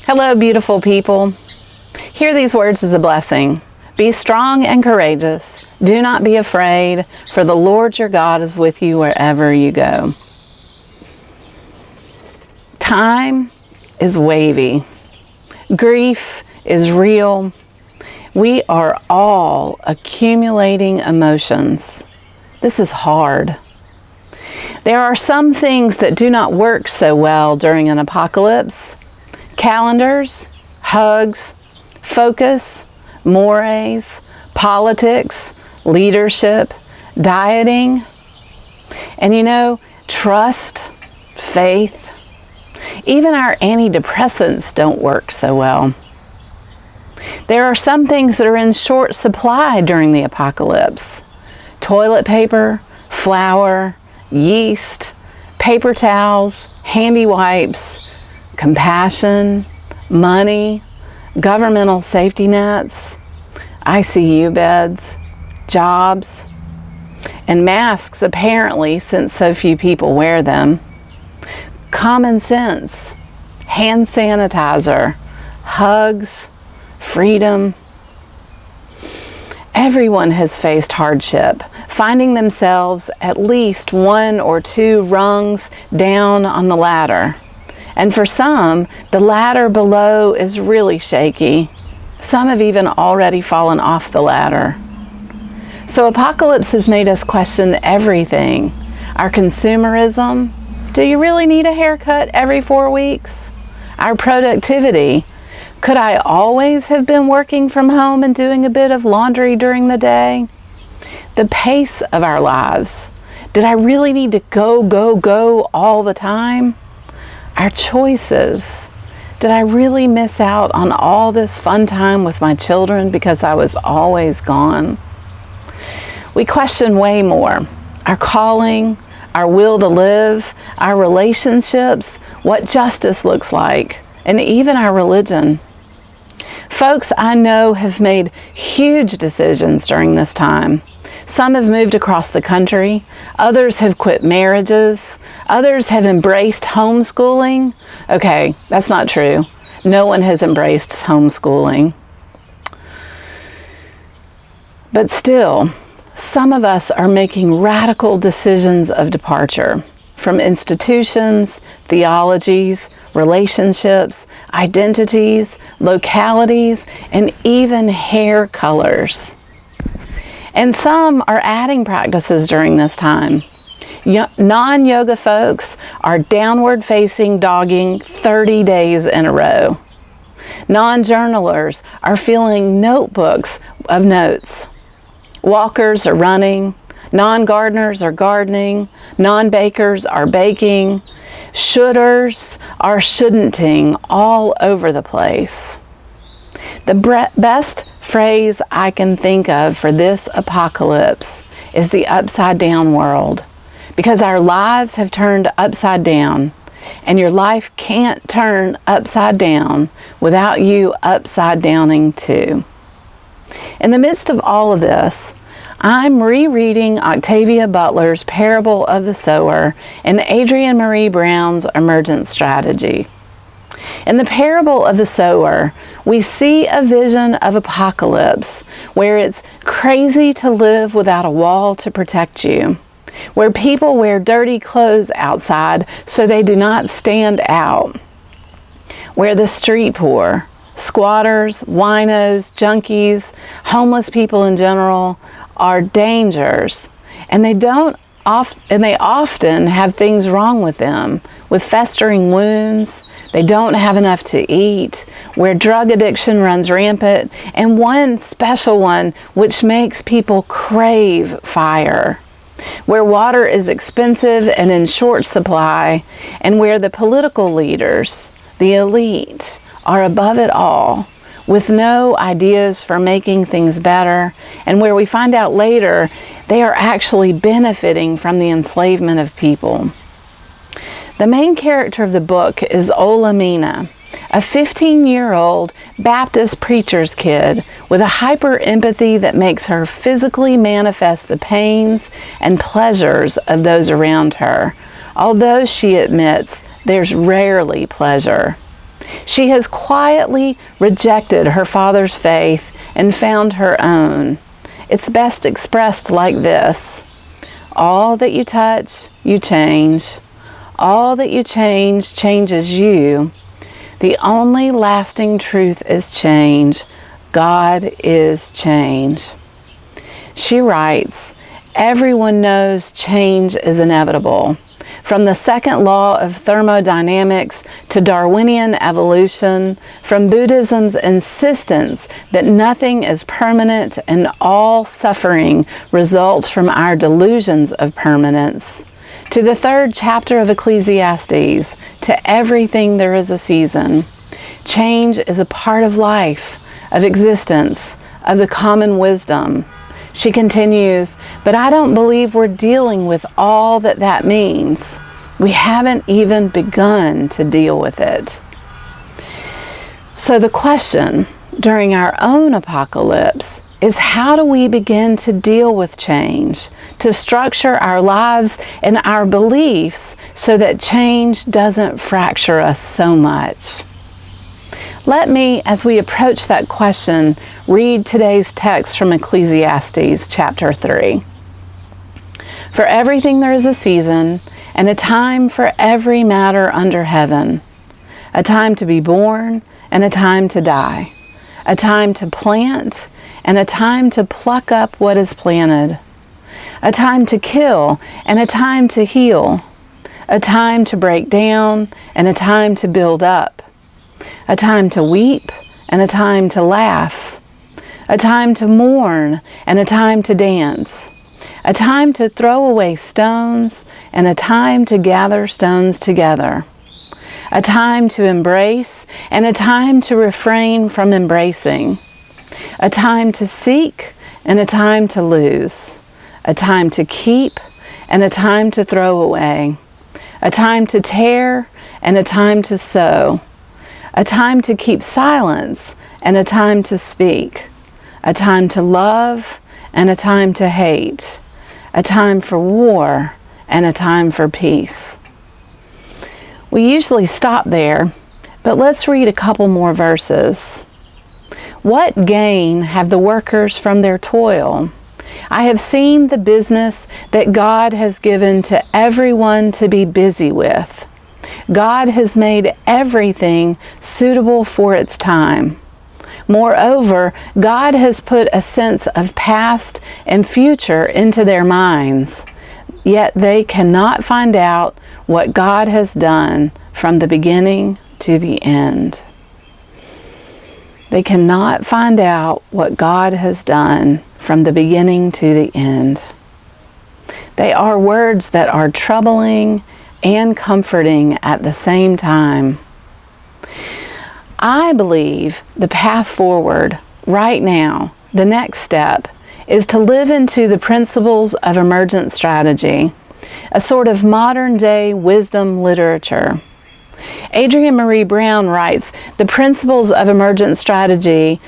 Hello, beautiful people. Hear these words as a blessing. Be strong and courageous. Do not be afraid, for the Lord your God is with you wherever you go. Time is wavy. Grief is real. We are all accumulating emotions. This is hard. There are some things that do not work so well during an apocalypse. Calendars, hugs, focus, mores, politics, leadership, dieting, and trust, faith. Even our antidepressants don't work so well. There are some things that are in short supply during the apocalypse. Toilet paper, flour, yeast, paper towels, handy wipes, compassion, money, governmental safety nets, ICU beds, jobs, and masks apparently, since so few people wear them. Common sense, hand sanitizer, hugs, freedom. Everyone has faced hardship, finding themselves at least one or two rungs down on the ladder. And for some, the ladder below is really shaky. Some have even already fallen off the ladder. So apocalypse has made us question everything. Our consumerism. Do you really need a haircut every 4 weeks? Our productivity. Could I always have been working from home and doing a bit of laundry during the day? The pace of our lives. Did I really need to go all the time? Our choices. Did I really miss out on all this fun time with my children because I was always gone? We question way more. Our calling, our will to live, our relationships, what justice looks like, and even our religion. Folks I know have made huge decisions during this time. Some have moved across the country. Others have quit marriages. Others have embraced homeschooling. Okay, that's not true. No one has embraced homeschooling. But still, some of us are making radical decisions of departure from institutions, theologies, relationships, identities, localities, and even hair colors. And some are adding practices during this time. Non-yoga folks are downward facing dogging 30 days in a row. Non-journalers are filling notebooks of notes. Walkers are running. Non-gardeners are gardening. Non-bakers are baking. Shoulders are shouldn'ting all over the place. The best phrase I can think of for this apocalypse is the upside down world, because our lives have turned upside down, and your life can't turn upside down without you upside downing too. In the midst of all of this, I'm rereading Octavia Butler's Parable of the Sower and Adrienne Maree Brown's Emergent Strategy. In the Parable of the Sower, we see a vision of apocalypse where it's crazy to live without a wall to protect you, where people wear dirty clothes outside so they do not stand out, where the street poor, squatters, winos, junkies, homeless people in general are dangers, and they often have things wrong with them, with festering wounds. They don't have enough to eat, where drug addiction runs rampant, and one special one which makes people crave fire, where water is expensive and in short supply, and where the political leaders, the elite, are above it all, with no ideas for making things better, and where we find out later they are actually benefiting from the enslavement of people. The main character of the book is Olamina, a 15-year-old Baptist preacher's kid with a hyper-empathy that makes her physically manifest the pains and pleasures of those around her, although she admits there's rarely pleasure. She has quietly rejected her father's faith and found her own. It's best expressed like this: all that you touch, you change. All that you change changes you. The only lasting truth is change. God is change. She writes, everyone knows change is inevitable. From the second law of thermodynamics to Darwinian evolution, from Buddhism's insistence that nothing is permanent and all suffering results from our delusions of permanence, to the third chapter of Ecclesiastes, to everything there is a season. Change is a part of life, of existence, of the common wisdom. She continues, but I don't believe we're dealing with all that means. We haven't even begun to deal with it. So the question during our own apocalypse is, how do we begin to deal with change, to structure our lives and our beliefs so that change doesn't fracture us so much? Let me, as we approach that question, read today's text from Ecclesiastes chapter 3. For everything there is a season, and a time for every matter under heaven, a time to be born and a time to die, a time to plant and a time to pluck up what is planted, a time to kill and a time to heal, a time to break down and a time to build up, a time to weep and a time to laugh, a time to mourn and a time to dance, a time to throw away stones and a time to gather stones together, a time to embrace and a time to refrain from embracing, a time to seek and a time to lose, a time to keep and a time to throw away, a time to tear and a time to sow, a time to keep silence and a time to speak, a time to love and a time to hate, a time for war and a time for peace. We usually stop there, but let's read a couple more verses. What gain have the workers from their toil? I have seen the business that God has given to everyone to be busy with. God has made everything suitable for its time. Moreover, God has put a sense of past and future into their minds, yet they cannot find out what God has done from the beginning to the end. They cannot find out what God has done from the beginning to the end. They are words that are troubling and comforting at the same time. I believe the path forward right now, the next step, is to live into the principles of emergent strategy, a sort of modern-day wisdom literature. Adrienne Maree Brown writes, the principles of emergent strategy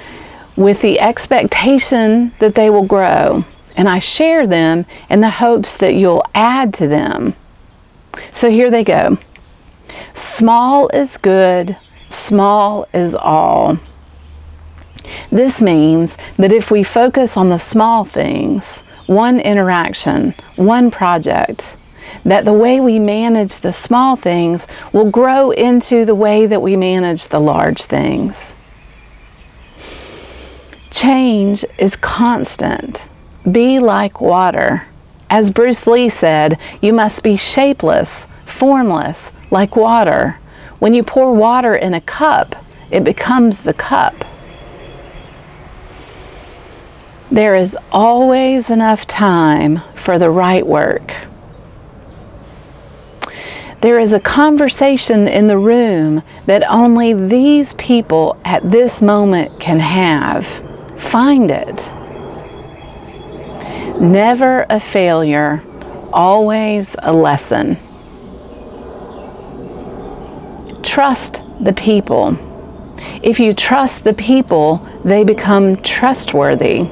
with the expectation that they will grow, and I share them in the hopes that you'll add to them. So here they go. Small is good, small is all. This means that if we focus on the small things, one interaction, one project, that the way we manage the small things will grow into the way that we manage the large things. Change is constant. Be like water. As Bruce Lee said, you must be shapeless, formless, like water. When you pour water in a cup, it becomes the cup. There is always enough time for the right work. There is a conversation in the room that only these people at this moment can have. Find it. Never a failure, always a lesson. Trust the people. If you trust the people, they become trustworthy.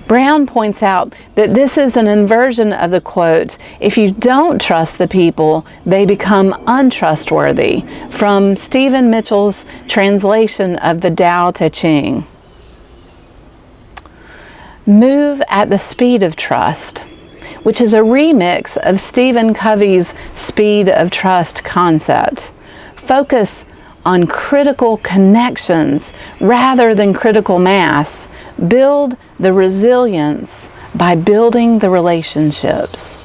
Brown points out that this is an inversion of the quote, "If you don't trust the people, they become untrustworthy," from Stephen Mitchell's translation of the Tao Te Ching. Move at the speed of trust, which is a remix of Stephen Covey's speed of trust concept. Focus on critical connections rather than critical mass. Build the resilience by building the relationships.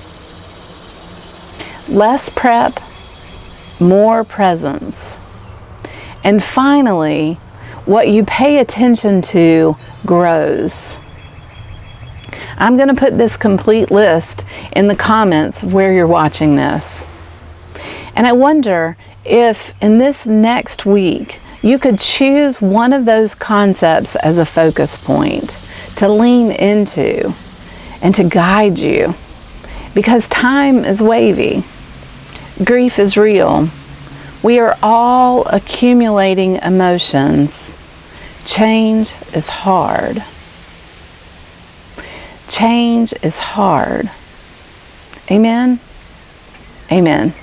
Less prep, more presence. And finally, what you pay attention to grows. I'm going to put this complete list in the comments of where you're watching this. And I wonder if in this next week you could choose one of those concepts as a focus point to lean into and to guide you. Because time is wavy. Grief is real. We are all accumulating emotions. Change is hard. Change is hard. Amen? Amen.